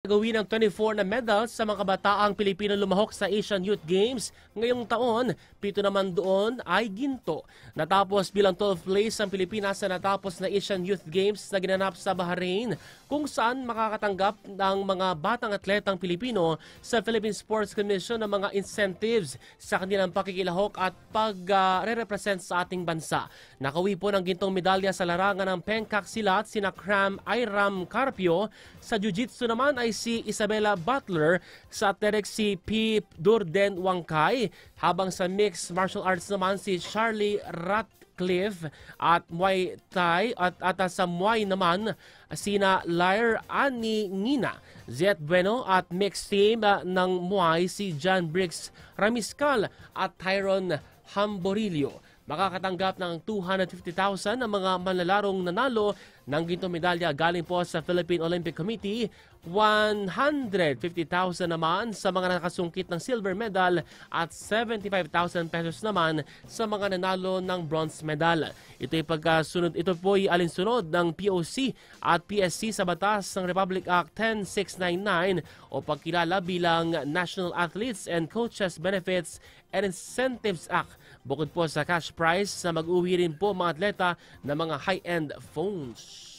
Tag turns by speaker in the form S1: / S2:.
S1: Gawin ng 24 na medals sa mga kabataang Pilipino lumahok sa Asian Youth Games ngayong taon. 7 naman doon ay ginto. Natapos bilang 12th place ang Pilipinas sa natapos na Asian Youth Games na ginanap sa Bahrain, kung saan makakatanggap ng mga batang atletang Pilipino sa Philippine Sports Commission ng mga incentives sa kanilang pakikilahok at pag-represent sa ating bansa. Nakawi po ng gintong medalya sa larangan ng Pengkak Silat sina Cram Iram Carpio, sa Jiu-Jitsu naman ay si Isabella Butler, sa athletics si P. Durden Wangkay, habang sa mixed martial arts naman si Charlie Ratcliffe at Muay Thai at sa Muay naman sina Lair Ani Ngina, Zet Bueno at mixed team ng Muay si John Briggs Ramiscal at Tyron Hamborillo. Makakatanggap ng 250,000 ang mga manlalarong nanalo ng gintong medalya galing po sa Philippine Olympic Committee, 150,000 naman sa mga nakasungkit ng silver medal at 75,000 pesos naman sa mga nanalo ng bronze medal. Ito po ay alinsunod ng POC at PSC sa batas ng Republic Act 10699 o pagkilala bilang National Athletes and Coaches Benefits and Incentives Act. Bukod po sa cash prize na mag-uwi rin po mga atleta ng mga high-end phones.